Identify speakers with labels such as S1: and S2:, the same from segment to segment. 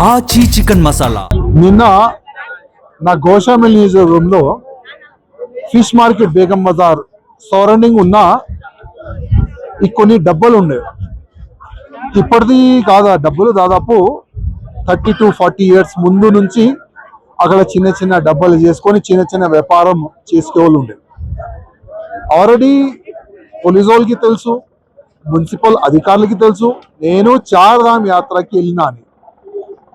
S1: ఆచి చికెన్ మసాలా
S2: నిన్న నా గోషామిల్ నియోజకవర్గంలో fish market Begum Bazar surrounding ఉన్న ఈ కొన్ని డబ్బాలు ఉండే. ఇప్పటిది కాదు, డబ్బులు దాదాపు 30 to 40 years ముందు నుంచి అక్కడ చిన్న చిన్న డబ్బాలు చేసుకొని చిన్న చిన్న వ్యాపారం చేసుకోవాలి ఉండే. ఆల్రెడీ పోలీసు వాళ్ళకి తెలుసు, మున్సిపల్ అధికారులకి తెలుసు నేను చార్ధామ్ యాత్రకి వెళ్ళినా అని.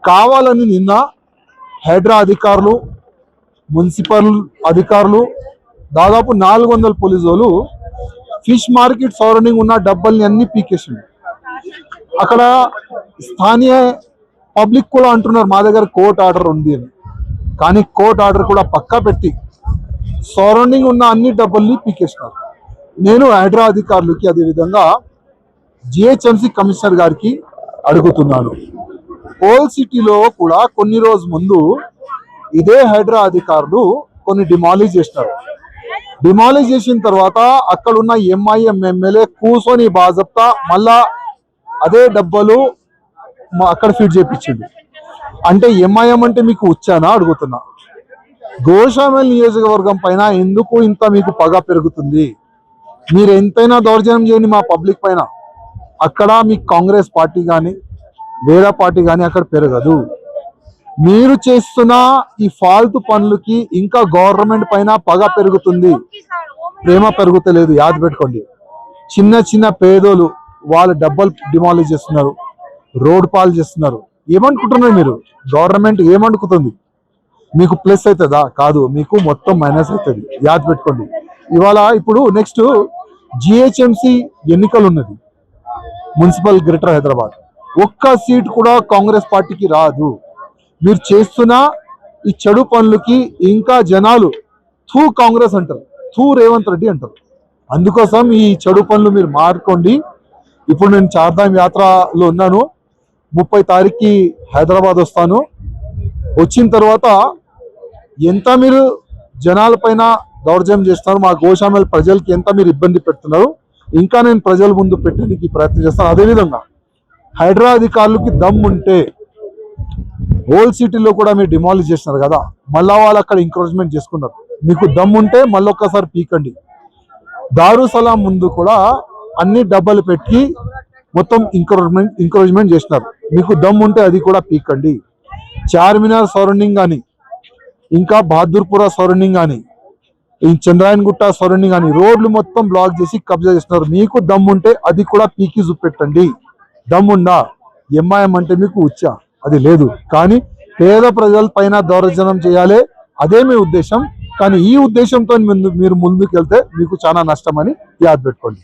S2: కావాలని నిన్న హైడ్రా అధికారులు, మున్సిపల్ అధికారులు, దాదాపు 400 పోలీసు వాళ్ళు ఫిష్ మార్కెట్ సరౌండింగ్ ఉన్న డబ్బాల్ని అన్ని పీకేసిండు. అక్కడ స్థానియ పబ్లిక్ కూడా అంటున్నారు మా దగ్గర కోర్ట్ ఆర్డర్ ఉంది అని. కానీ కోర్ట్ ఆర్డర్ కూడా పక్కా పెట్టి సరౌండింగ్ ఉన్న అన్ని డబ్బాల్ని పీకేసినారు. నేను హైడ్రా అధికారులకి అదేవిధంగా జిహెచ్ఎంసి కమిషనర్ గారికి అడుగుతున్నాను. ఓల్ సిటీలో కూడా కొన్ని రోజు ముందు ఇదే హైడ్రా అధికారులు కొన్ని డిమాలిష్ చేసినారు. డిమాలిష్ చేసిన తర్వాత అక్కడున్న ఎంఐఎం ఎమ్మెల్యే కూర్చొని బాజప్తా మళ్ళా అదే డబ్బాలు అక్కడ ఫిట్ చేయించిండు. అంటే ఎంఐఎం అంటే మీకు వచ్చానా అడుగుతున్నా. గోషామిల్ నియోజకవర్గం పైన ఎందుకు ఇంత మీకు పగ పెరుగుతుంది? మీరు ఎంతైనా దౌర్జన్యం చేయండి మా పబ్లిక్ పైన, అక్కడ మీకు కాంగ్రెస్ పార్టీ కానీ వేరే పార్టీ కానీ అక్కడ పెరగదు. మీరు చేస్తున్న ఈ ఫాల్తు పనులకి ఇంకా గవర్నమెంట్ పైన పగ పెరుగుతుంది, ప్రేమ పెరుగుతలేదు. యాద పెట్టుకోండి. చిన్న చిన్న పేదోళ్ళు వాళ్ళ డబ్బలు డిమాలిష్ చేస్తున్నారు, రోడ్ పాలు చేస్తున్నారు. ఏమనుకుంటున్నారు మీరు? గవర్నమెంట్ ఏమనుకుతుంది? మీకు ప్లస్ అవుతుందా? కాదు, మీకు మొత్తం మైనస్ అవుతుంది. యాద పెట్టుకోండి. ఇవాళ ఇప్పుడు నెక్స్ట్ జిహెచ్ఎంసి ఎన్నికలు ఉన్నది, మున్సిపల్ గ్రేటర్ హైదరాబాద్. ఒక్క సీట్ కూడా కాంగ్రెస్ పార్టీకి రాదు. మీరు చేస్తున్న ఈ చెడు పనులకి ఇంకా జనాలు థూ కాంగ్రెస్ అంటారు, థూ రేవంత్ రెడ్డి అంటారు. అందుకోసం ఈ చెడు పనులు మీరు మారుకోండి. ఇప్పుడు నేను చార్ధామ్ యాత్రలో ఉన్నాను. 30 తారీఖుకి హైదరాబాద్ వస్తాను. వచ్చిన తర్వాత ఎంత మీరు జనాల పైన దౌర్జన్యం చేస్తున్నారు, మా గోషామిల్ ప్రజలకి ఎంత మీరు ఇబ్బంది పెడుతున్నారు, ఇంకా నేను ప్రజల ముందు పెట్టడానికి ప్రయత్నం చేస్తాను. అదేవిధంగా హైడ్రా అధికారులకి దమ్ ఉంటే ఓల్డ్ సిటీలో కూడా మీరు డిమాలిష్ చేస్తున్నారు కదా, మళ్ళా వాళ్ళు అక్కడ ఎంకరేజ్మెంట్ చేసుకున్నారు. మీకు దమ్ ఉంటే మళ్ళీ ఒక్కసారి పీకండి. దారుసలాం ముందు కూడా అన్ని డబ్బాలు పెట్టి మొత్తం ఎంకరేజ్మెంట్ చేస్తున్నారు. మీకు దమ్ ఉంటే అది కూడా పీకండి. చార్మినార్ సరౌండింగ్ కానీ, ఇంకా బహదూర్పుర సరౌండింగ్ కానీ, ఈ చంద్రాయన్ గుట్ట సరౌండింగ్ కానీ రోడ్లు మొత్తం బ్లాక్ చేసి కబ్జా చేస్తున్నారు. మీకు దమ్ ఉంటే అది కూడా పీకి చూపెట్టండి. దమ్ముండా? ఎంఐఎం అంటే మీకు ఉచ్చా? అది లేదు. కానీ పేద ప్రజల పైన దౌర్జన్యం చేయాలి, అదే మీ ఉద్దేశం. కానీ ఈ ఉద్దేశంతో మీరు ముందుకు వెళ్తే మీకు చాలా నష్టం అని యాద పెట్టుకోండి.